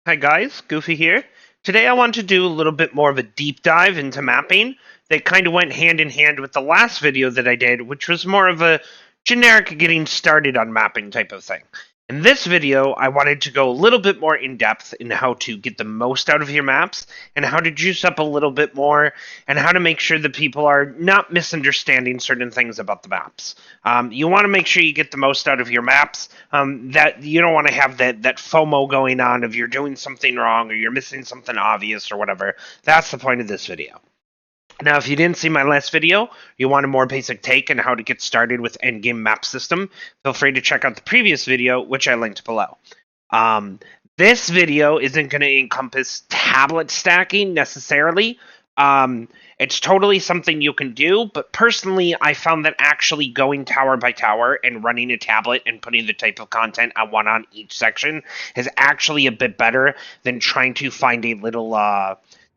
Hi guys, Goofy here. Today I want to do a little bit more of a deep dive into mapping that kind of went hand in hand with the last video that I did, which was more of a generic getting started on mapping type of thing. In this video, I wanted to go a little bit more in depth in how to get the most out of your maps and how to juice up a little bit more and how to make sure that people are not misunderstanding certain things about the maps. You want to make sure you get the most out of your maps. That you don't want to have that FOMO going on of you're doing something wrong or you're missing something obvious or whatever. That's the point of this video. Now, if you didn't see my last video, you want a more basic take on how to get started with endgame map system, feel free to check out the previous video, which I linked below. Um, this video isn't going to encompass tablet stacking necessarily. It's totally something you can do, but personally, I found that actually going tower by tower and running a tablet and putting the type of content I want on each section is actually a bit better than trying to find a little,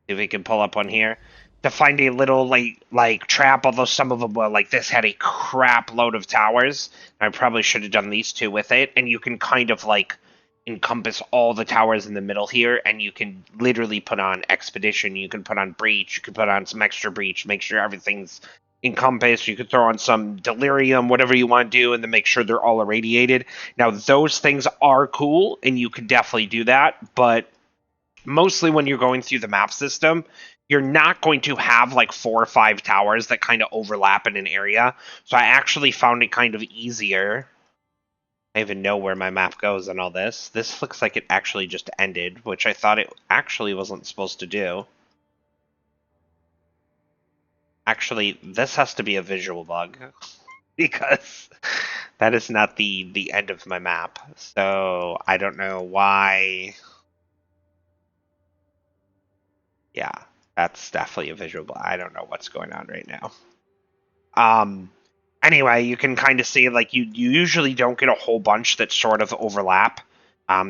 if we can pull up one here, to find a little like trap, although some of them were like this had a crap load of towers. I probably should have done these two with it, and you can kind of like encompass all the towers in the middle here, and you can literally put on expedition, you can put on breach, you can put on some extra breach, make sure everything's encompassed, you could throw on some delirium, whatever you want to do, and then make sure they're all irradiated. Now those things are cool and you can definitely do that, but mostly when you're going through the map system, you're not going to have like 4 or 5 towers that kind of overlap in an area. So I actually found it kind of easier. I even know where my map goes and all this. This looks like it actually just ended, which I thought it actually wasn't supposed to do. Actually, this has to be a visual bug because that is not the end of my map. So I don't know why. Yeah, that's definitely a visual bug. I don't know what's going on right now. Um, anyway, you can kind of see like you usually don't get a whole bunch that sort of overlap.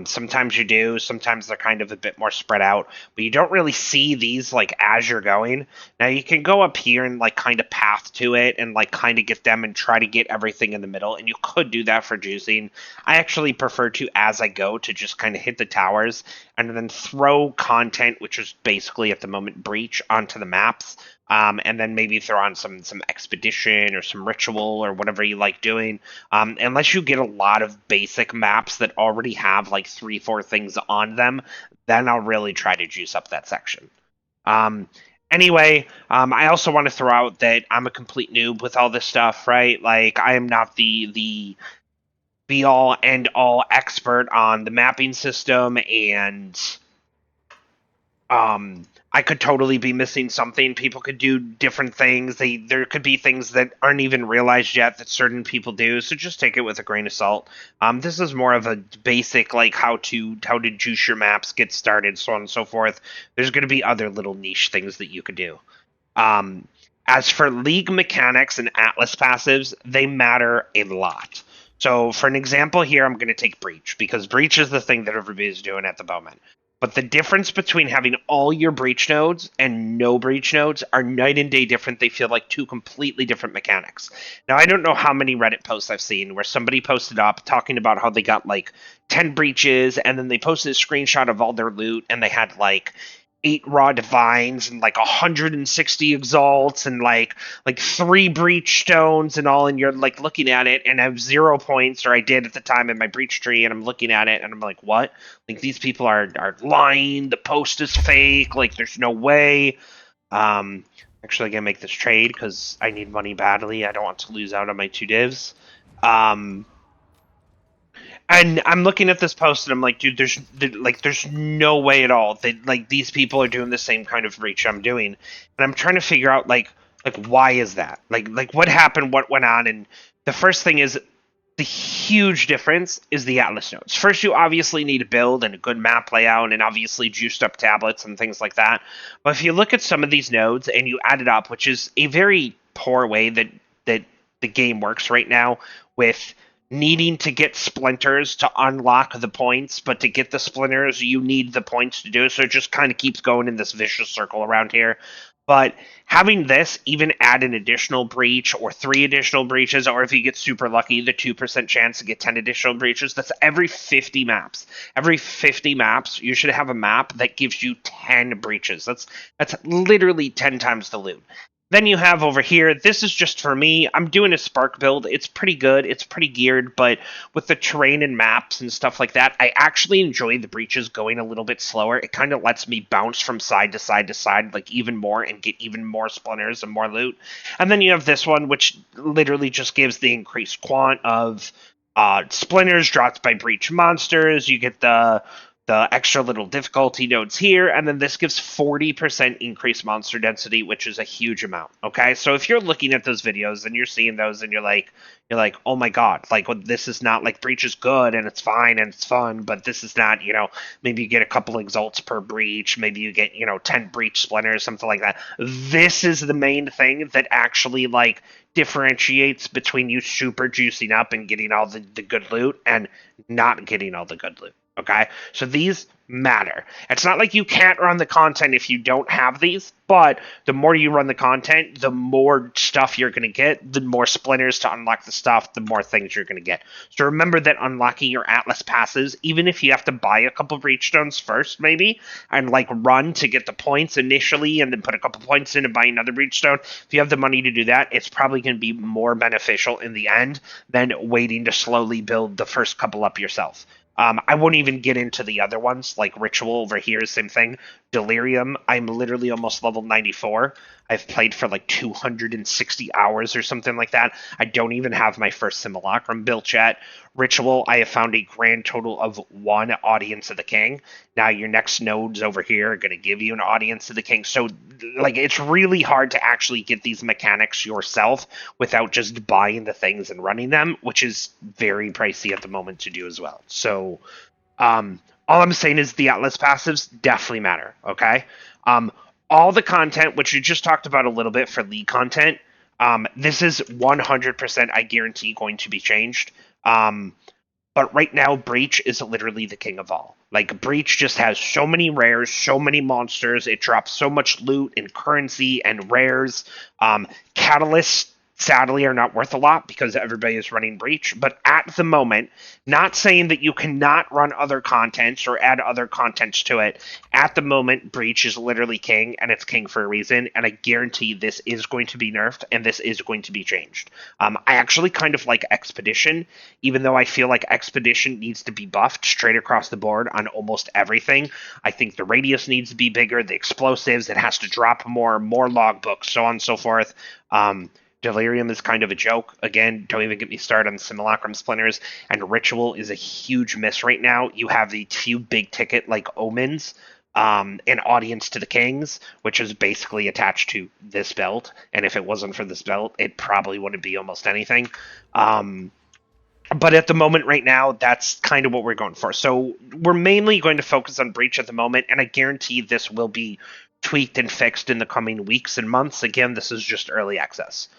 Sometimes you do, sometimes they're kind of a bit more spread out, but you don't really see these like as you're going. Now you can go up here and like kind of path to it and like kind of get them and try to get everything in the middle, and you could do that for juicing. I actually prefer to, as I go, to just kind of hit the towers and then throw content, which is basically at the moment breach, onto the maps. And then maybe throw on some expedition or some ritual or whatever you like doing. Unless you get a lot of basic maps that already have like 3, 4 things on them, then I'll really try to juice up that section. Um, anyway, I also want to throw out that I'm a complete noob with all this stuff, right? Like I am not the be all end all expert on the mapping system, and I could totally be missing something. People could do different things. There could be things that aren't even realized yet that certain people do. So just take it with a grain of salt. This is more of a basic like how to juice your maps, get started, so on and so forth. There's going to be other little niche things that you could do. Um, as for league mechanics and Atlas passives, they matter a lot. So for an example here, I'm going to take Breach because Breach is the thing that everybody's doing at the moment. But the difference between having all your breach nodes and no breach nodes are night and day different. They feel like two completely different mechanics. Now, I don't know how many Reddit posts I've seen where somebody posted up talking about how they got like 10 breaches and then they posted a screenshot of all their loot and they had like 8 raw divines and like 160 exalts and like 3 breach stones and all, and you're like looking at it and I have 0 points, or I did at the time in my breach tree, and I'm looking at it and I'm like, what? Like these people are lying, the post is fake, like there's no way. Actually gonna make this trade because I need money badly. I don't want to lose out on my 2 divs. And I'm looking at this post and I'm like, dude, there's no way at all that like these people are doing the same kind of reach I'm doing, and I'm trying to figure out like why is that? Like what happened? What went on? And the first thing is the huge difference is the Atlas nodes. First, you obviously need a build and a good map layout and obviously juiced up tablets and things like that. But if you look at some of these nodes and you add it up, which is a very poor way that the game works right now, with needing to get splinters to unlock the points, but to get the splinters, you need the points to do it. So it just kind of keeps going in this vicious circle around here. But having this even add an additional breach or 3 additional breaches, or if you get super lucky, the 2% chance to get 10 additional breaches, that's every 50 maps. Every 50 maps, you should have a map that gives you 10 breaches. That's literally 10 times the loot. Then you have over here, this is just for me. I'm doing a Spark build. It's pretty good. It's pretty geared, but with the terrain and maps and stuff like that, I actually enjoy the breaches going a little bit slower. It kind of lets me bounce from side to side to side, like even more, and get even more splinters and more loot. And then you have this one, which literally just gives the increased quant of splinters dropped by breach monsters. You get the extra little difficulty nodes here, and then this gives 40% increased monster density, which is a huge amount. Okay, so if you're looking at those videos and you're seeing those and you're like, oh my god, like this is not like breach is good and it's fine and it's fun, but this is not, maybe you get a couple exalts per breach, maybe you get 10 breach splinters, something like that. This is the main thing that actually like differentiates between you super juicing up and getting all the good loot and not getting all the good loot. Okay, so these matter. It's not like you can't run the content if you don't have these, but the more you run the content, the more stuff you're going to get, the more splinters to unlock the stuff, the more things you're going to get. So remember that unlocking your Atlas passes, even if you have to buy a couple breach stones first, maybe, and like run to get the points initially and then put a couple points in and buy another breach stone, if you have the money to do that, it's probably going to be more beneficial in the end than waiting to slowly build the first couple up yourself. I won't even get into the other ones, like Ritual over here, same thing. Delirium, I'm literally almost level 94. I've played for like 260 hours or something like that. I don't even have my first Simulacrum built yet. Ritual, I have found a grand total of 1 Audience of the King. Now your next nodes over here are going to give you an Audience of the King. So, like, it's really hard to actually get these mechanics yourself without just buying the things and running them, which is very pricey at the moment to do as well. So, all I'm saying is the Atlas passives definitely matter, okay? All the content, which we just talked about a little bit for league content, this is 100% I guarantee going to be changed. But right now, Breach is literally the king of all. Like, Breach just has so many rares, so many monsters. It drops so much loot and currency and rares. Catalysts, sadly, are not worth a lot because everybody is running Breach. But at the moment, not saying that you cannot run other contents or add other contents to it. At the moment, Breach is literally king, and it's king for a reason. And I guarantee this is going to be nerfed, and this is going to be changed. I actually kind of like Expedition, even though I feel like Expedition needs to be buffed straight across the board on almost everything. I think the radius needs to be bigger, the explosives, it has to drop more logbooks, so on and so forth. Delirium is kind of a joke. Again, don't even get me started on Simulacrum Splinters. And Ritual is a huge miss right now. You have the few big ticket like Omens, an Audience to the Kings, which is basically attached to this belt. And if it wasn't for this belt, it probably wouldn't be almost anything. But at the moment right now, that's kind of what we're going for. So we're mainly going to focus on Breach at the moment, and I guarantee this will be tweaked and fixed in the coming weeks and months. Again, this is just early access.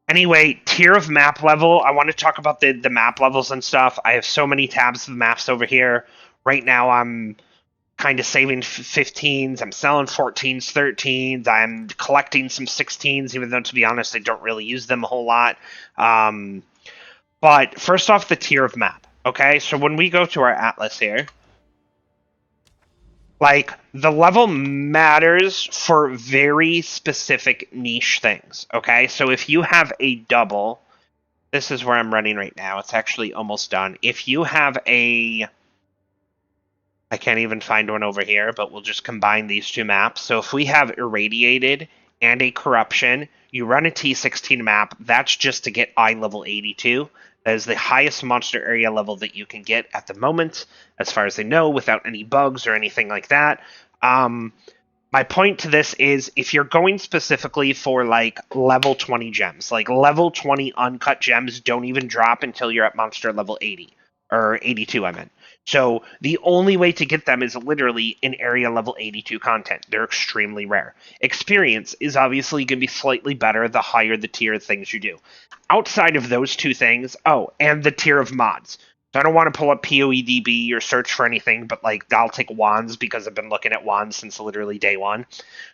Anyway, tier of map level. I want to talk about the map levels and stuff. I have so many tabs of maps over here. Right now, I'm kind of saving 15s. I'm selling 14s, 13s. I'm collecting some 16s, even though, to be honest, I don't really use them a whole lot. But first off, the tier of map. Okay, so when we go to our atlas here, like, the level matters for very specific niche things, okay? So if you have a double, this is where I'm running right now. It's actually almost done. If you have a... I can't even find one over here, but we'll just combine these two maps. So if we have Irradiated and a Corruption, you run a T16 map, that's just to get eye level 82. That is the highest monster area level that you can get at the moment, as far as I know, without any bugs or anything like that. My point to this is, if you're going specifically for, like, level 20 gems, like, level 20 uncut gems don't even drop until you're at monster level 80. Or 82, I meant. So the only way to get them is literally in area level 82 content. They're extremely rare. Experience is obviously going to be slightly better the higher the tier of things you do. Outside of those two things, oh, and the tier of mods. So I don't want to pull up POEDB or search for anything, but like I'll take wands because I've been looking at wands since literally day one.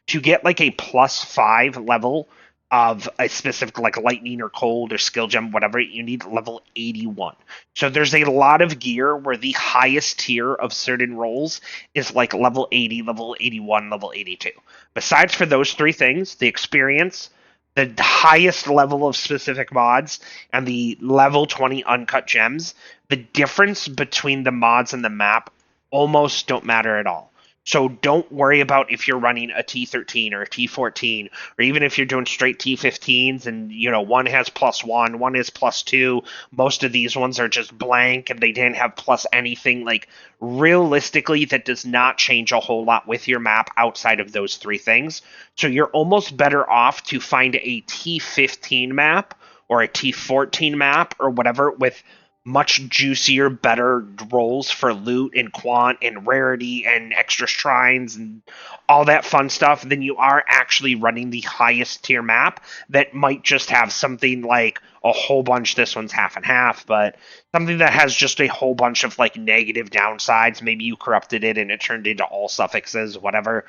To get like a +5 level of a specific like lightning or cold or skill gem, whatever, you need level 81. So there's a lot of gear where the highest tier of certain roles is like level 80, level 81, level 82. Besides for those three things, the experience, the highest level of specific mods, and the level 20 uncut gems, the difference between the mods and the map almost don't matter at all. So don't worry about if you're running a T13 or a T14, or even if you're doing straight T15s and, you know, one has +1, one is +2. Most of these ones are just blank and they didn't have plus anything. Like, realistically, that does not change a whole lot with your map outside of those three things. So you're almost better off to find a T15 map or a T14 map or whatever with much juicier, better rolls for loot and quant and rarity and extra shrines and all that fun stuff than you are actually running the highest tier map that might just have something like a whole bunch. This one's half and half, but something that has just a whole bunch of like negative downsides. Maybe you corrupted it and it turned into all suffixes, whatever.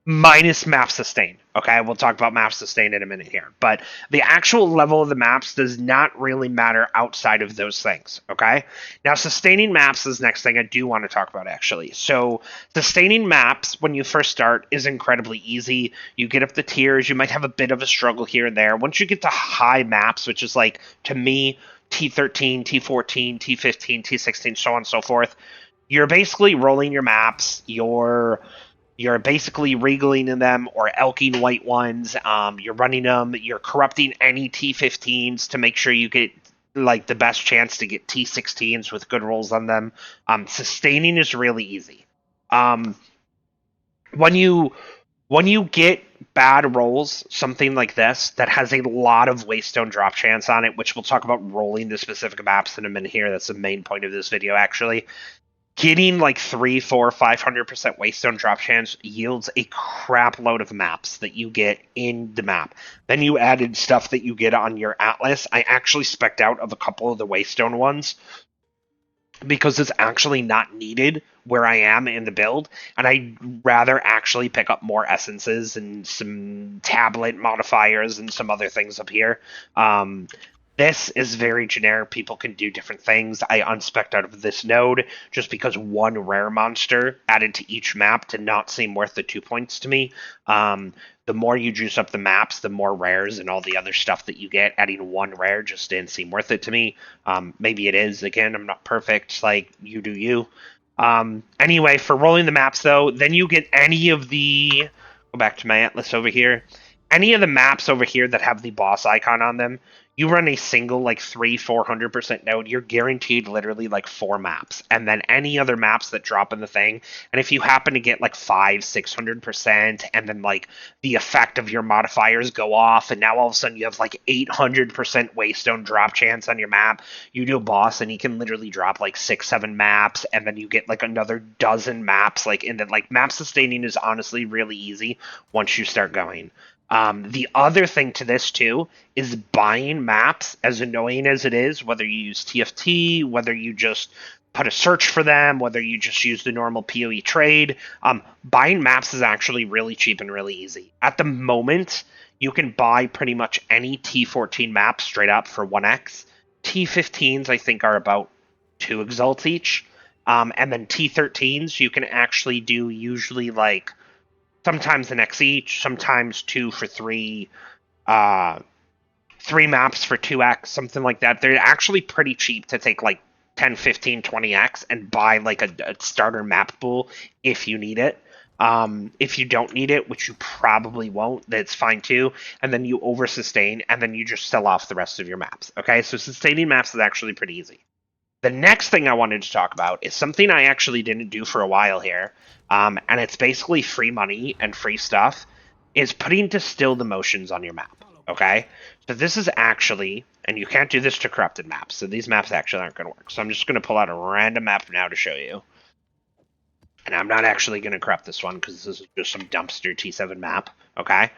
Minus map sustain. Okay, we'll talk about map sustain in a minute here. But the actual level of the maps does not really matter outside of those things. Okay, now sustaining maps is the next thing I do want to talk about actually. So sustaining maps when you first start is incredibly easy. You get up the tiers, you might have a bit of a struggle here and there. Once you get to high maps, which is like, to me, T13, T14, T15, T16, so on and so forth, you're basically rolling your maps. You're basically regaling in them or elking white ones. You're running them. You're corrupting any T15s to make sure you get like the best chance to get T16s with good rolls on them. Sustaining is really easy. Um, when you when you get bad rolls, something like this that has a lot of waystone drop chance on it, which we'll talk about rolling the specific maps in a minute here. That's the main point of this video, actually. Getting like 3, 4, 500% waystone drop chance yields a crap load of maps that you get in the map. Then you added stuff that you get on your atlas. I actually spec'd out of a couple of the waystone ones because it's actually not needed where I am in the build, and I'd rather actually pick up more essences and some tablet modifiers and some other things up here. This is very generic. People can do different things. I unspec'd out of this node just because one rare monster added to each map did not seem worth the 2 points to me. The more you juice up the maps, the more rares and all the other stuff that you get. Adding one rare just didn't seem worth it to me. Maybe it is. Again, I'm not perfect. Like, you do you. Anyway, for rolling the maps, though, then you get any of the... Go back to my atlas over here. Any of the maps over here that have the boss icon on them, you run a single like 300-400% node, you're guaranteed literally like 4 maps, and then any other maps that drop in the thing. And if you happen to get like 500-600%, and then like the effect of your modifiers go off, and now all of a sudden you have like 800% waystone drop chance on your map, you do a boss and he can literally drop like 6-7 maps, and then you get like another dozen maps. Like, and then like map sustaining is honestly really easy once you start going. The other thing to this too is buying maps, as annoying as it is, whether you use TFT, whether you just put a search for them, whether you just use the normal PoE trade. Buying maps is actually really cheap and really easy. At the moment, you can buy pretty much any T14 map straight up for 1x. T15s, I think, are about 2 exalts each. And then T13s, you can actually do usually like sometimes an X each, sometimes 2 for 3, 3 maps for 2x, something like that. They're actually pretty cheap to take like 10, 15, 20x and buy like a starter map pool if you need it. If you don't need it, which you probably won't, that's fine too. And then you over sustain, and then you just sell off the rest of your maps. Okay, so sustaining maps is actually pretty easy. The next thing I wanted to talk about is something I actually didn't do for a while here, and it's basically free money and free stuff, is putting Distilled Emotions on your map, okay? So this is actually, and you can't do this to corrupted maps, so these maps actually aren't going to work. So I'm just going to pull out a random map now to show you. And I'm not actually going to corrupt this one because this is just some dumpster T7 map, okay?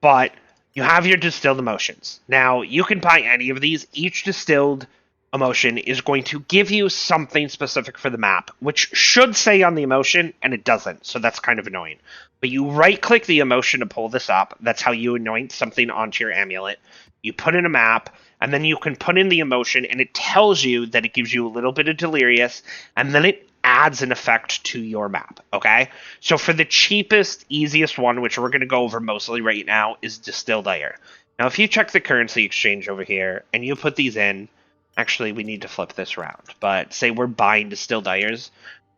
But you have your Distilled Emotions. Now, you can buy any of these. Each distilled emotion is going to give you something specific for the map, which should say on the emotion, and it doesn't. So that's kind of annoying. But you right click the emotion to pull this up. That's how you anoint something onto your amulet. You put in a map, and then you can put in the emotion, and it tells you that it gives you a little bit of delirious, and then it adds an effect to your map. Okay? So for the cheapest, easiest one, which we're going to go over mostly right now, is Distilled Air. Now, if you check the currency exchange over here, and you put these in, actually, we need to flip this around. But say we're buying distilled ayers.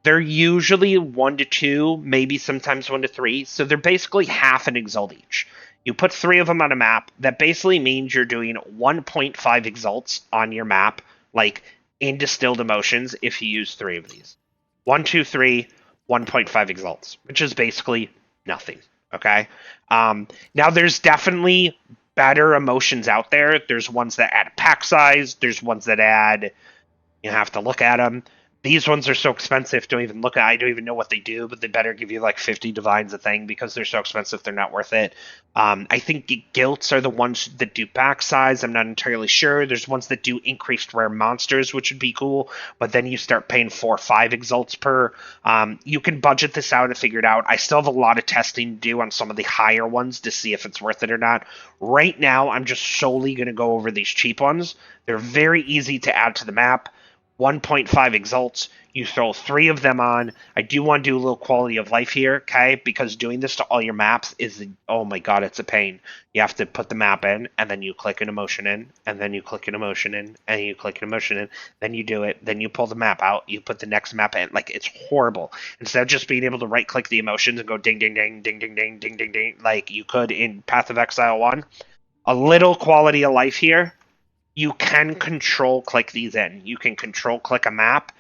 They're usually 1 to 2, maybe sometimes 1 to 3. So they're basically half an exalt each. You put 3 of them on a map. That basically means you're doing 1.5 exalts on your map, like in distilled emotions, if you use 3 of these. 1, 2, 3, 1.5 exalts, which is basically nothing. Okay. Now there's definitely better emotions out there. There's ones that add pack size. There's ones that add, you have to look at them. These ones are so expensive. Don't even look at. I don't even know what they do, but they better give you like 50 divines a thing because they're so expensive. They're not worth it. I think guilts are the ones that do back size. I'm not entirely sure. There's ones that do increased rare monsters, which would be cool. But then you start paying 4 or 5 exalts per. You can budget this out and figure it out. I still have a lot of testing to do on some of the higher ones to see if it's worth it or not. Right now, I'm just solely going to go over these cheap ones. They're very easy to add to the map. 1.5 exalts. You throw 3 of them on. I do want to do a little quality of life here, okay? Because doing this to all your maps is, oh my god, it's a pain. You have to put the map in, and then you click an emotion in, and then you click an emotion in, and you click an emotion in, then you do it, then you pull the map out, you put the next map in. Like, it's horrible. Instead of just being able to right click the emotions and go ding, ding, ding, ding, ding, ding, ding, ding, ding, like you could in Path of Exile 1, a little quality of life here. You can control click these in. You can control click a map.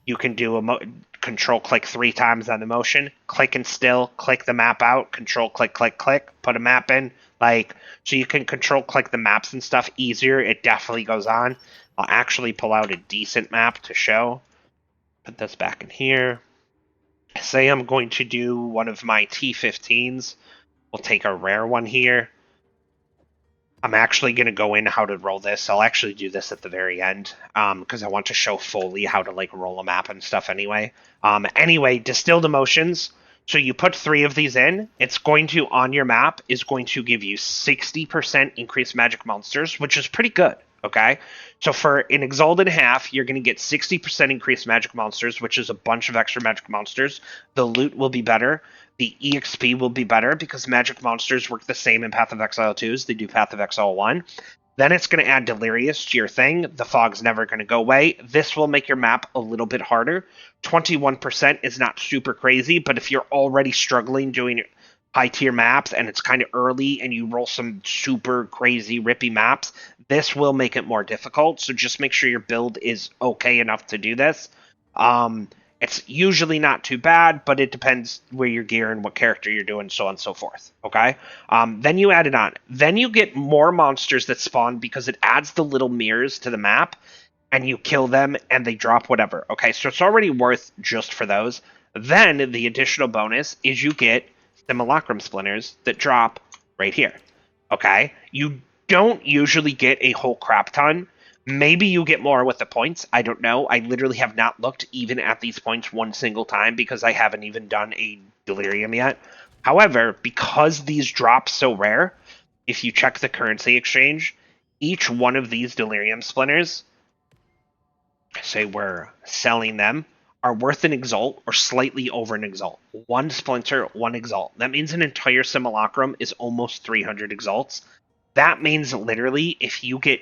You can do a control click 3 times on the motion. Click and still, click the map out. Control click, click, click. Put a map in. Like, so you can control click the maps and stuff easier. It definitely goes on. I'll actually pull out a decent map to show. Put this back in here. Say I'm going to do one of my T15s. We'll take a rare one here. I'm actually going to go in how to roll this. I'll actually do this at the very end because I want to show fully how to like roll a map and stuff anyway. Anyway, Distilled Emotions. So you put 3 of these in. It's going to, on your map, is going to give you 60% increased magic monsters, which is pretty good. Okay, so for an Exalted half, you're going to get 60% increased magic monsters, which is a bunch of extra magic monsters. The loot will be better. The EXP will be better because magic monsters work the same in Path of Exile 2 as they do Path of Exile 1. Then it's going to add Delirious to your thing. The fog's never going to go away. This will make your map a little bit harder. 21% is not super crazy, but if you're already struggling doing high tier maps and it's kind of early and you roll some super crazy rippy maps, this will make it more difficult. So just make sure your build is okay enough to do this. It's usually not too bad, but it depends where you're gearing, what character you're doing, so on and so forth. Okay? Then you add it on. Then you get more monsters that spawn because it adds the little mirrors to the map, and you kill them, and they drop whatever. Okay? So it's already worth just for those. Then the additional bonus is you get simulacrum splinters that drop right here. Okay? You don't usually get a whole crap ton. Maybe you get more with the points. I don't know. I literally have not looked even at these points one single time because I haven't even done a delirium yet. However, because these drop so rare, if you check the currency exchange, each one of these delirium splinters, say we're selling them, are worth an exalt or slightly over an exalt. 1 splinter, 1 exalt. That means an entire simulacrum is almost 300 exalts. That means literally if you get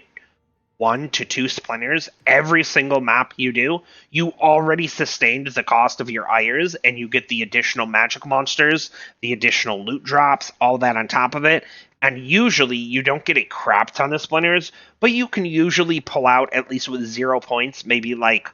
1 to 2 splinters every single map you do, you already sustained the cost of your ayers and you get the additional magic monsters, the additional loot drops, all that on top of it. And usually you don't get a crap ton of splinters, but you can usually pull out, at least with 0 points, maybe like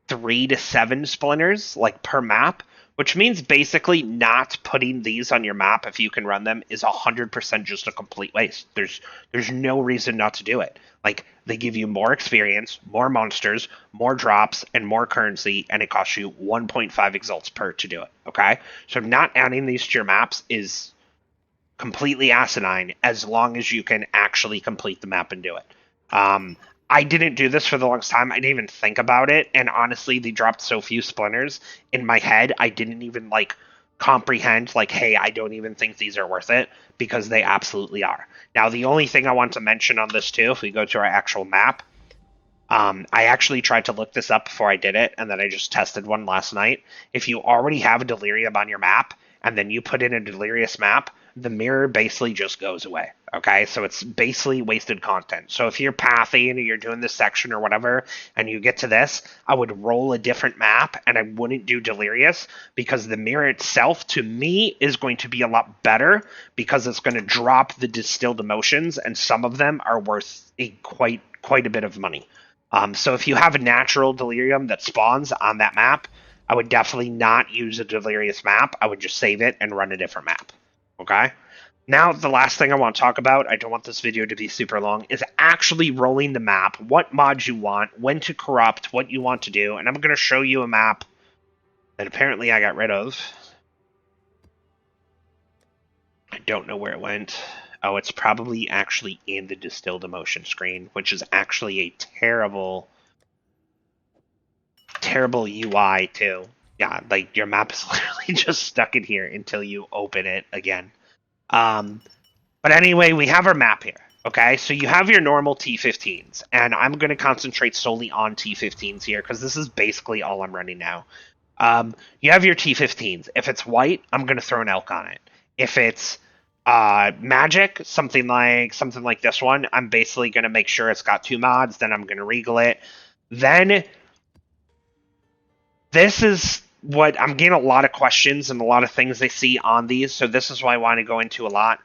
3 to 7 splinters like per map, which means basically not putting these on your map if you can run them is 100% just a complete waste. There's no reason not to do it. Like, they give you more experience, more monsters, more drops, and more currency, and it costs you 1.5 exalts per to do it. Okay, so not adding these to your maps is completely asinine as long as you can actually complete the map and do it. I didn't do this for the longest time. I didn't even think about it, and honestly, they dropped so few splinters in my head. I didn't even like comprehend like, hey, I don't even think these are worth it because they absolutely are. Now, the only thing I want to mention on this too, if we go to our actual map, I actually tried to look this up before I did it, and then I just tested one last night. If you already have a delirium on your map, and then you put in a delirious map, the mirror basically just goes away. Okay, so it's basically wasted content. So if you're pathing or you're doing this section or whatever, and you get to this, I would roll a different map, and I wouldn't do delirious because the mirror itself, to me, is going to be a lot better because it's going to drop the distilled emotions, and some of them are worth quite a bit of money. So if you have a natural delirium that spawns on that map, I would definitely not use a delirious map. I would just save it and run a different map. Okay? Now, the last thing I want to talk about, I don't want this video to be super long, is actually rolling the map, what mods you want, when to corrupt, what you want to do, and I'm going to show you a map that apparently I got rid of. I don't know where it went. Oh, it's probably actually in the Distilled Emotion screen, which is actually a terrible UI too. Yeah, like your map is literally just stuck in here until you open it again. But anyway, we have our map here. Okay, so you have your normal T15s, and I'm going to concentrate solely on T15s here because this is basically all I'm running now. You have your T15s. If it's white, I'm going to throw an elk on it. If it's magic, something like this one, I'm basically going to make sure it's got 2 mods. Then I'm going to regal it. Then this is what I'm getting a lot of questions and a lot of things they see on these, so this is why I want to go into a lot.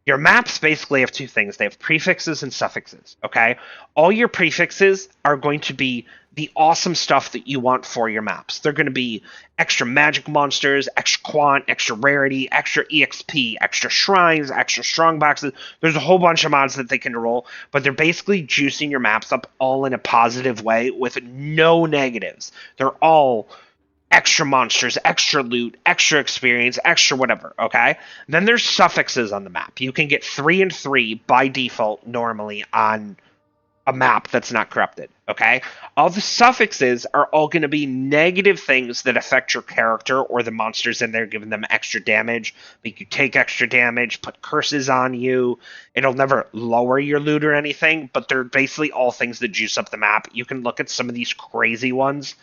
Your maps basically have 2 things. They have prefixes and suffixes, okay? All your prefixes are going to be the awesome stuff that you want for your maps. They're going to be extra magic monsters, extra quant, extra rarity, extra EXP, extra shrines, extra strong boxes. There's a whole bunch of mods that they can roll, but they're basically juicing your maps up all in a positive way with no negatives. They're all extra monsters, extra loot, extra experience, extra whatever, okay? Then there's suffixes on the map. You can get 3 and 3 by default normally on a map that's not corrupted, okay? All the suffixes are all going to be negative things that affect your character or the monsters in there, giving them extra damage, make you take extra damage, put curses on you. It'll never lower your loot or anything, but they're basically all things that juice up the map. You can look at some of these crazy ones.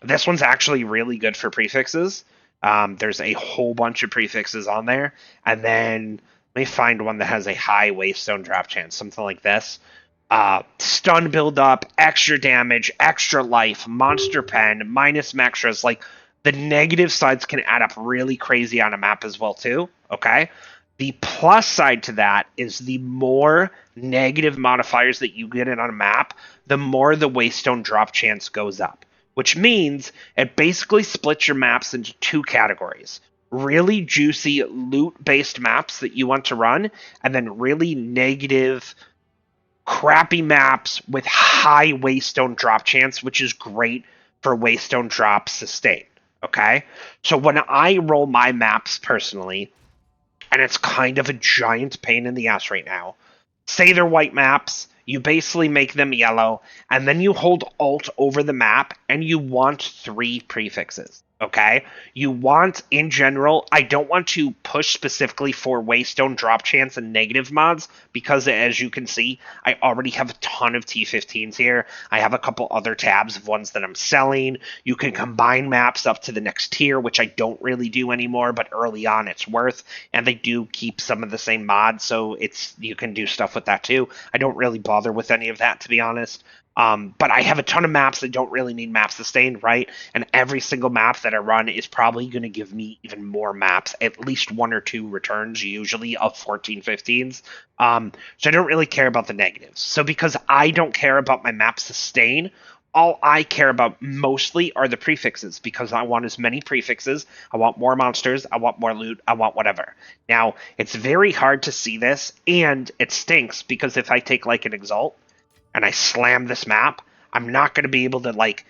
This one's actually really good for prefixes. There's a whole bunch of prefixes on there. And then let me find one that has a high waystone drop chance, something like this. Stun build up, extra damage, extra life, monster pen, minus maxtras. Like the negative sides can add up really crazy on a map as well too. Okay. The plus side to that is the more negative modifiers that you get in on a map, the more the waystone drop chance goes up. Which means it basically splits your maps into 2 categories. Really juicy loot-based maps that you want to run, and then really negative, crappy maps with high waystone drop chance, which is great for waystone drop sustain. Okay? So when I roll my maps personally, and it's kind of a giant pain in the ass right now, say they're white maps, you basically make them yellow, and then you hold Alt over the map, and you want 3 prefixes. Okay? You want, in general, I don't want to push specifically for waystone drop chance and negative mods, because as you can see, I already have a ton of T15s here. I have a couple other tabs of ones that I'm selling. You can combine maps up to the next tier, which I don't really do anymore, but early on it's worth, and they do keep some of the same mods, so you can do stuff with that too. I don't really bother with any of that, to be honest. But I have a ton of maps that don't really need map sustain, right? And every single map that I run is probably going to give me even more maps, at least 1 or 2 returns, usually of 14, 15s. So I don't really care about the negatives. So because I don't care about my map sustain, all I care about mostly are the prefixes, because I want as many prefixes, I want more monsters, I want more loot, I want whatever. Now, it's very hard to see this, and it stinks, because if I take like an Exalt, and I slam this map, I'm not going to be able to like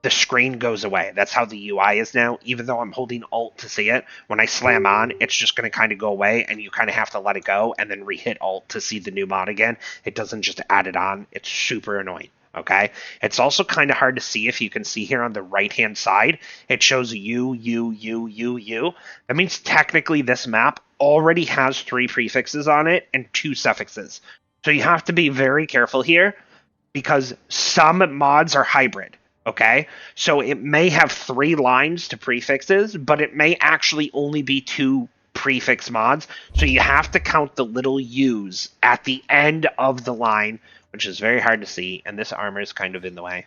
the screen goes away. That's how the UI is now. Even though I'm holding Alt to see it, when I slam on, it's just going to kind of go away, and you kind of have to let it go and then re-hit Alt to see the new mod again. It doesn't just add it on. It's super annoying. Okay. It's also kind of hard to see. If you can see here on the right-hand side, it shows U, U, U, U, U. That means technically this map already has 3 prefixes on it and 2 suffixes. So you have to be very careful here because some mods are hybrid. Okay, so it may have 3 lines to prefixes, but it may actually only be 2 prefix mods. So you have to count the little U's at the end of the line, which is very hard to see, and this armor is kind of in the way.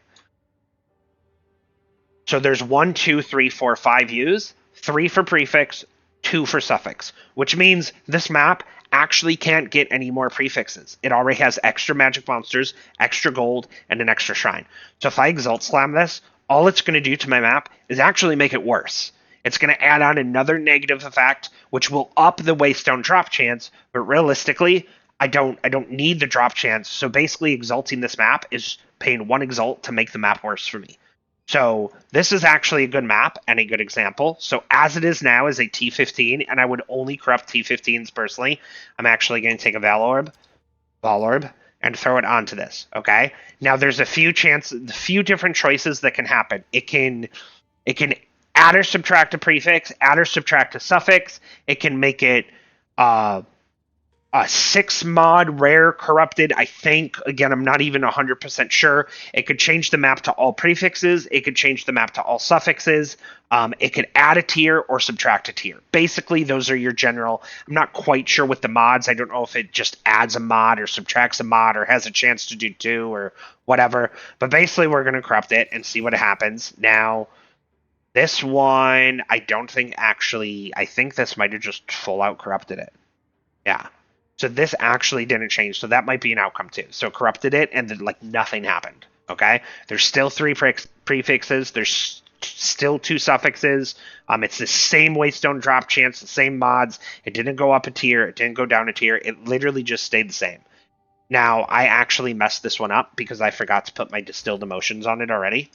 So there's 1, 2, 3, 4, 5 U's, 3 for prefix, 2 for suffix, which means this map actually can't get any more prefixes. It already has extra magic monsters, extra gold, and an extra shrine. So if I Exalt Slam this, all it's going to do to my map is actually make it worse. It's going to add on another negative effect, which will up the Waystone drop chance, but realistically, I don't need the drop chance. So basically, exalting this map is paying 1 exalt to make the map worse for me. So this is actually a good map and a good example. So as it is now is a T15, and I would only corrupt T15s personally. I'm actually going to take a Val Orb, and throw it onto this. Okay. Now there's a few different choices that can happen. It can add or subtract a prefix, add or subtract a suffix. It can make it a 6 mod rare corrupted, I think. Again, I'm not even 100% sure. It could change the map to all prefixes. It could change the map to all suffixes. It could add a tier or subtract a tier. Basically, those are your general. I'm not quite sure with the mods. I don't know if it just adds a mod or subtracts a mod or has a chance to do 2 or whatever. But basically, we're going to corrupt it and see what happens. Now, this one, I don't think actually. I think this might have just full out corrupted it. Yeah. So this actually didn't change. So that might be an outcome too. So corrupted it, and then like nothing happened. Okay. There's still 3 prefixes. There's still 2 suffixes. It's the same Waystone drop chance, the same mods. It didn't go up a tier. It didn't go down a tier. It literally just stayed the same. Now I actually messed this one up because I forgot to put my Distilled Emotions on it already.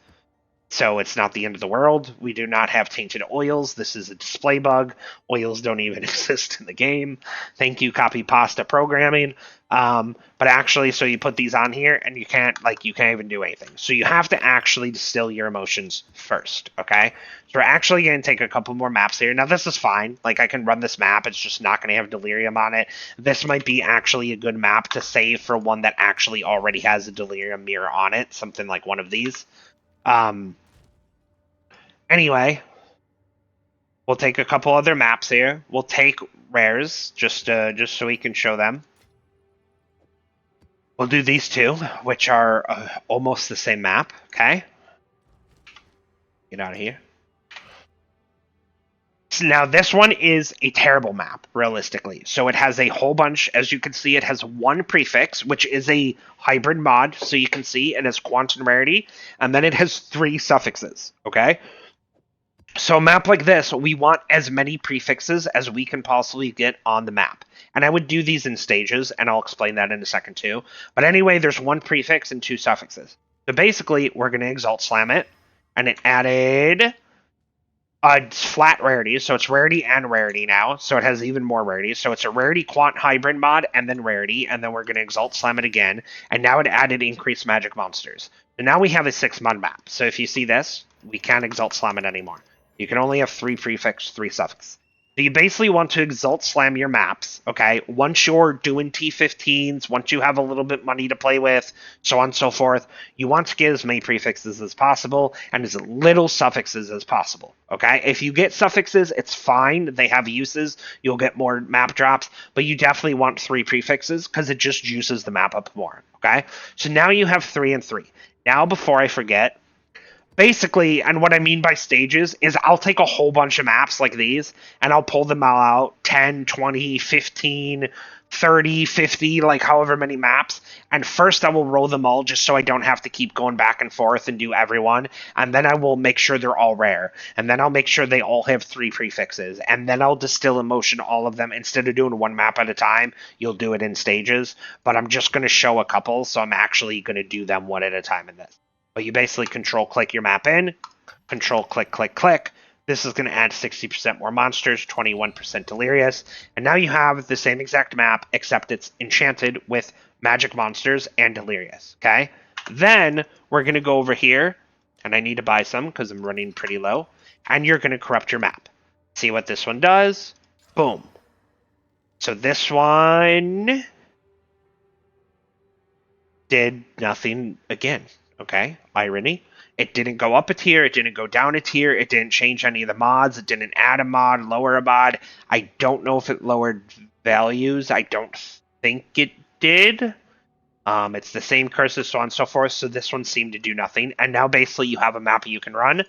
So it's not the end of the world. We do not have tainted oils. This is a display bug. Oils don't even exist in the game. Thank you, copy pasta programming. But actually, so you put these on here, and you can't even do anything. So you have to actually distill your emotions first, okay? So we're actually going to take a couple more maps here. Now, this is fine. Like, I can run this map. It's just not going to have Delirium on it. This might be actually a good map to save for one that actually already has a Delirium mirror on it. Something like one of these. Anyway, we'll take a couple other maps here. We'll take rares just so we can show them. We'll do these 2, which are almost the same map. Okay, get out of here. So now this one is a terrible map, realistically. So it has a whole bunch. As you can see, it has 1 prefix, which is a hybrid mod. So you can see it has quantum rarity, and then it has 3 suffixes. Okay. So a map like this, we want as many prefixes as we can possibly get on the map. And I would do these in stages, and I'll explain that in a second too. But anyway, there's 1 prefix and 2 suffixes. So basically, we're going to Exalt Slam it, and it added a flat rarity. So it's rarity and rarity now. So it has even more rarity. So it's a rarity quant hybrid mod, and then rarity, and then we're going to Exalt Slam it again. And now it added increased magic monsters. So now we have a 6 mod map. So if you see this, we can't Exalt Slam it anymore. You can only have 3 prefix, 3 suffix. So you basically want to Exalt Slam your maps, okay? Once you're doing T15s, once you have a little bit money to play with, so on and so forth, you want to get as many prefixes as possible and as little suffixes as possible, okay? If you get suffixes, it's fine. They have uses. You'll get more map drops, but you definitely want 3 prefixes because it just juices the map up more, okay? So now you have 3 and 3. Now, before I forget, basically, and what I mean by stages is I'll take a whole bunch of maps like these, and I'll pull them all out, 10, 20, 15, 30, 50, like however many maps, and first I will roll them all just so I don't have to keep going back and forth and do everyone, and then I will make sure they're all rare, and then I'll make sure they all have 3 prefixes, and then I'll distill emotion all of them. Instead of doing 1 map at a time, you'll do it in stages, but I'm just going to show a couple, so I'm actually going to do them one at a time in this. but you basically control click your map in, control click, click, click. This is going to add 60% more monsters, 21% delirious, and now you have the same exact map, except it's enchanted with magic monsters and delirious, okay? Then we're going to go over here, and I need to buy some because I'm running pretty low, and you're going to corrupt your map. See what this one does? Boom. So this one did nothing again, okay? Irony. It didn't go up a tier, it didn't go down a tier, it didn't change any of the mods, it didn't add a mod, lower a mod. I don't know if it lowered values. I don't think it did. It's the same curses, so on and so forth, so this one seemed to do nothing. And now basically you have a map you can run.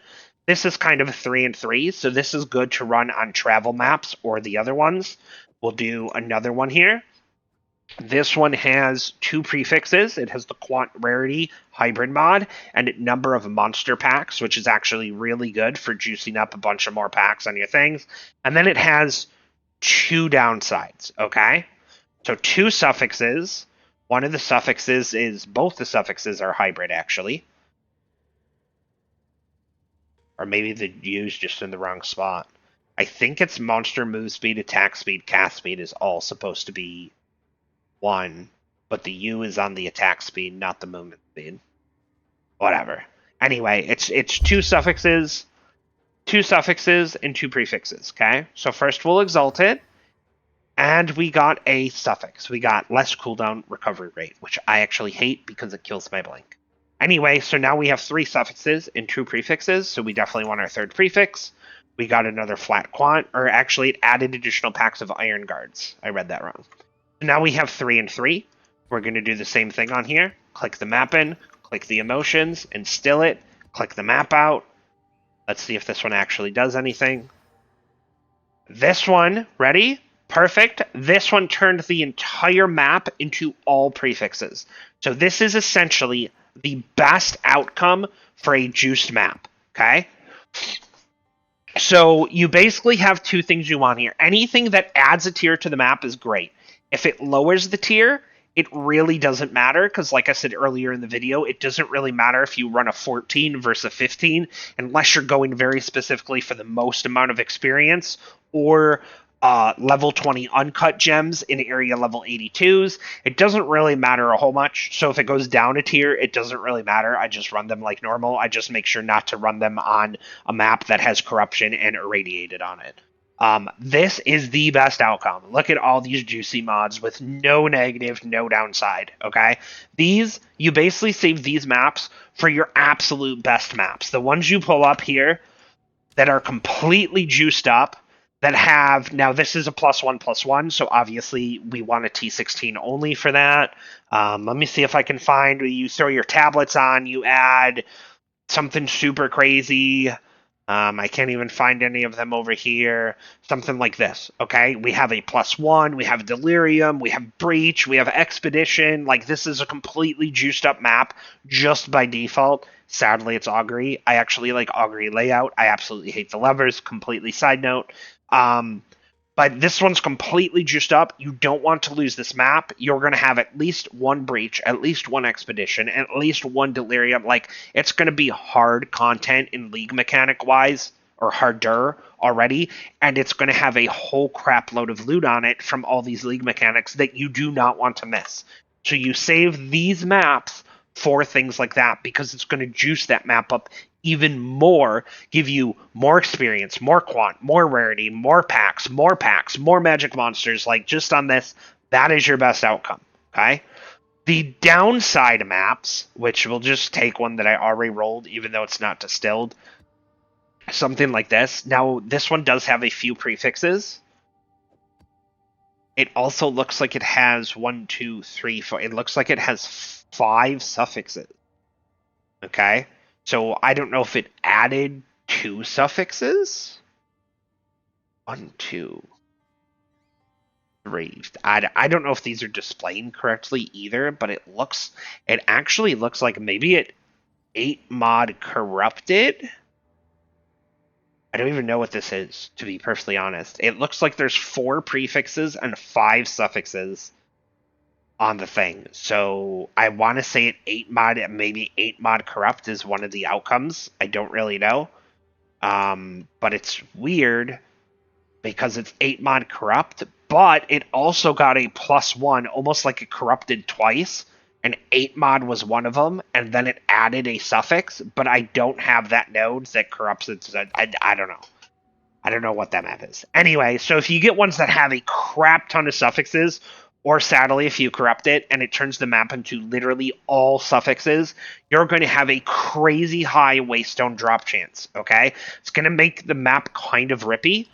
This is kind of a 3 and 3, so this is good to run on travel maps or the other ones. We'll do another one here. This one has 2 prefixes. It has the Quant Rarity Hybrid mod and a number of monster packs, which is actually really good for juicing up a bunch of more packs on your things. And then it has 2 downsides, okay? So 2 suffixes. One of the suffixes is, both the suffixes are hybrid, actually. Or maybe the U's just in the wrong spot. I think it's monster move speed, attack speed, cast speed is all supposed to be 1, but the U is on the attack speed, not the movement speed. Whatever. Anyway, it's 2 suffixes, 2 suffixes, and 2 prefixes, okay? So first we'll exalt it, and we got a suffix. We got less cooldown recovery rate, which I actually hate because it kills my blink. Anyway, so now we have 3 suffixes and 2 prefixes, so we definitely want our 3rd prefix. We got another flat quant, or actually it added additional packs of iron guards. I read that wrong. Now we have 3 and 3. We're going to do the same thing on here. Click the map in, click the emotions, instill it, click the map out. Let's see if this one actually does anything. This one, ready? Perfect. This one turned the entire map into all prefixes. So this is essentially the best outcome for a juiced map, okay? So you basically have 2 things you want here. Anything that adds a tier to the map is great. If it lowers the tier, it really doesn't matter because, like I said earlier in the video, it doesn't really matter if you run a 14 versus a 15 unless you're going very specifically for the most amount of experience or level 20 uncut gems in area level 82s. It doesn't really matter a whole much. So if it goes down a tier, it doesn't really matter. I just run them like normal. I just make sure not to run them on a map that has corruption and irradiated on it. This is the best outcome. Look at all these juicy mods with no negative, no downside, okay? You basically save these maps for your absolute best maps. The ones you pull up here that are completely juiced up, that have, now this is a +1/+1, so obviously we want a T16 only for that. Let me see if I can find, you throw your tablets on, you add something super crazy. I can't even find any of them over here. Something like this, okay? We have a +1, we have Delirium, we have Breach, we have Expedition. Like, this is a completely juiced up map just by default. Sadly, it's Augury. I actually like Augury layout. I absolutely hate the levers. Completely side note. But this one's completely juiced up. You don't want to lose this map. You're going to have at least 1 Breach, at least 1 Expedition, at least 1 Delirium. Like, it's going to be hard content in League mechanic-wise, or harder already, and it's going to have a whole crap load of loot on it from all these League mechanics that you do not want to miss. So you save these maps for things like that because it's going to juice that map up even more, give you more experience, more quant, more rarity, more packs, more magic monsters. Like, just on this, that is your best outcome, okay? The downside maps, which we'll just take one that I already rolled, even though it's not distilled, something like this. Now, this one does have a few prefixes. It also looks like it has 1, 2, 3, 4. It looks like it has 5 suffixes, okay? So I don't know if it added 2 suffixes. 1, 2, 3. I don't know if these are displaying correctly either, but it actually looks like maybe it 8 mod corrupted. I don't even know what this is, to be perfectly honest. It looks like there's 4 prefixes and 5 suffixes on the thing. So I want to say it 8 mod, maybe 8 mod corrupt is one of the outcomes. I don't really know. But it's weird because it's 8 mod corrupt, but it also got a +1, almost like it corrupted twice. And 8 mod was one of them, and then it added a suffix, but I don't have that node that corrupts it. So I don't know. I don't know what that map is. Anyway, so if you get ones that have a crap ton of suffixes, or sadly, if you corrupt it and it turns the map into literally all suffixes, you're going to have a crazy high waystone drop chance. Okay? It's going to make the map kind of rippy.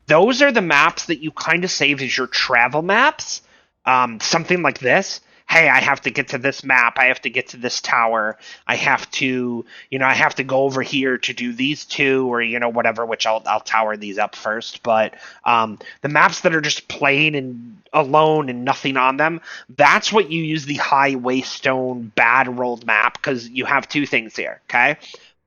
Those are the maps that you kind of save as your travel maps. Something like this. Hey, I have to get to this map. I have to get to this tower. I have to, I have to go over here to do these two, or whatever. Which I'll tower these up first. But the maps that are just plain and alone and nothing on them, that's what you use the high waystone bad rolled map, because you have two things here. Okay,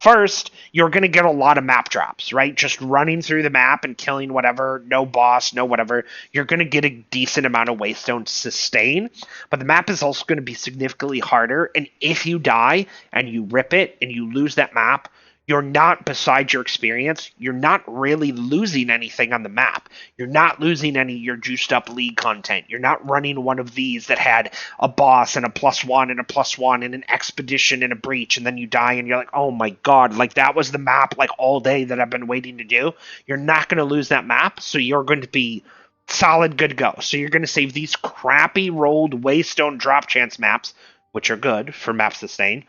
first, you're going to get a lot of map drops, right? Just running through the map and killing whatever, no boss, no whatever. You're going to get a decent amount of waystone sustain, but the map is also going to be significantly harder. And if you die and you rip it and you lose that map, you're not, besides your experience, you're not really losing anything on the map. You're not losing any of your juiced up league content. You're not running one of these that had a boss and a +1 and a +1 and an expedition and a breach, and then you die and you're like, oh my god, like that was the map like all day that I've been waiting to do. You're not going to lose that map, so you're going to be solid good to go. So you're going to save these crappy rolled waystone drop chance maps, which are good for map sustain,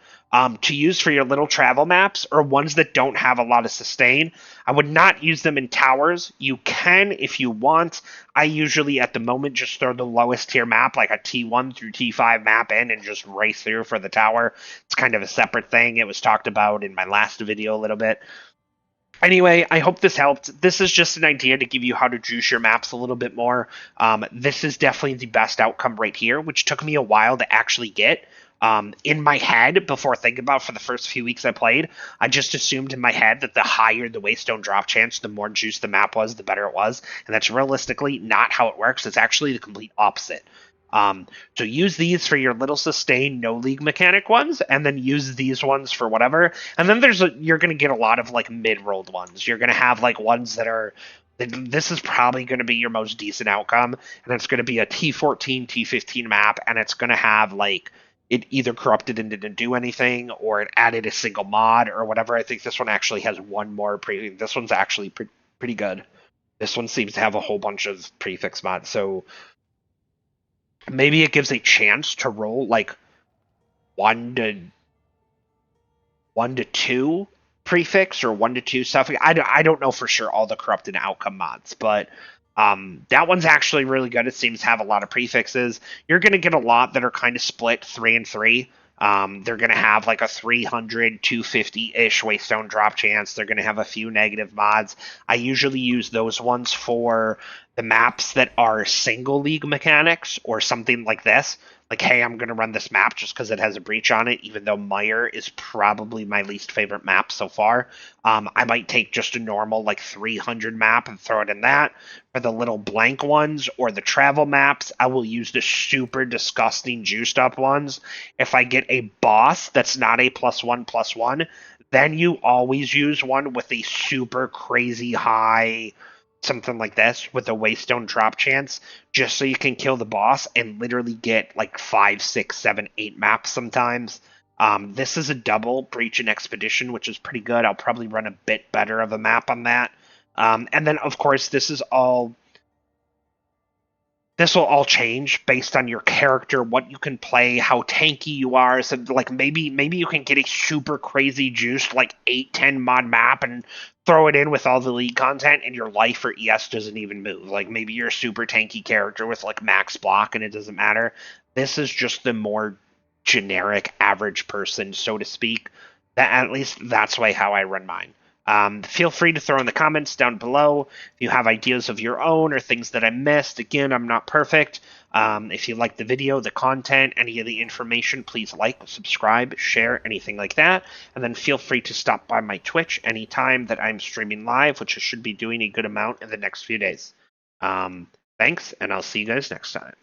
to use for your little travel maps, or ones that don't have a lot of sustain. I would not use them in towers. You can if you want. I usually at the moment just throw the lowest tier map, like a T1 through T5 map in, and just race through for the tower. It's kind of a separate thing. It was talked about in my last video a little bit. Anyway, I hope this helped. This is just an idea to give you how to juice your maps a little bit more. This is definitely the best outcome right here, which took me a while to actually get. In my head, before thinking about it for the first few weeks I played, I just assumed in my head that the higher the waystone drop chance, the more juice the map was, the better it was. And that's realistically not how it works. It's actually the complete opposite. So use these for your little sustain no league mechanic ones, and then use these ones for whatever. And then you're going to get a lot of like mid-rolled ones. You're going to have like ones that are. This is probably going to be your most decent outcome, and it's going to be a T14, T15 map, and it's going to have like it either corrupted and didn't do anything, or it added a single mod or whatever. I think this one actually has one more This one's actually pretty good. This one seems to have a whole bunch of prefix mods, so maybe it gives a chance to roll like one to 1 to 2 prefix or 1 to 2 stuff. I don't know for sure all the corrupted outcome mods, but that one's actually really good. It seems to have a lot of prefixes. You're going to get a lot that are kind of split 3 and 3. They're going to have like a 300, 250-ish waystone drop chance. They're going to have a few negative mods. I usually use those ones for the maps that are single league mechanics or something like this. Like, hey, I'm going to run this map just because it has a breach on it, even though Meyer is probably my least favorite map so far. I might take just a normal, like, 300 map and throw it in that. For the little blank ones or the travel maps, I will use the super disgusting juiced up ones. If I get a boss that's not a +1/+1, then you always use one with a super crazy high something like this with a waystone drop chance, just so you can kill the boss and literally get like 5, 6, 7, 8 maps sometimes. This is a double breach and expedition, which is pretty good. I'll probably run a bit better of a map on that. And then of course this will all change based on your character, what you can play, how tanky you are. So like maybe you can get a super crazy juiced like 8, 10 mod map and throw it in with all the league content, and your life or ES doesn't even move. Like maybe you're a super tanky character with like max block and it doesn't matter. This is just the more generic average person, so to speak. That at least that's way how I run mine. Feel free to throw in the comments down below if you have ideas of your own or things that I missed. Again, I'm not perfect. If you like the video, the content, any of the information, please like, subscribe, share, anything like that. And then feel free to stop by my Twitch anytime that I'm streaming live, which I should be doing a good amount in the next few days. Thanks, and I'll see you guys next time.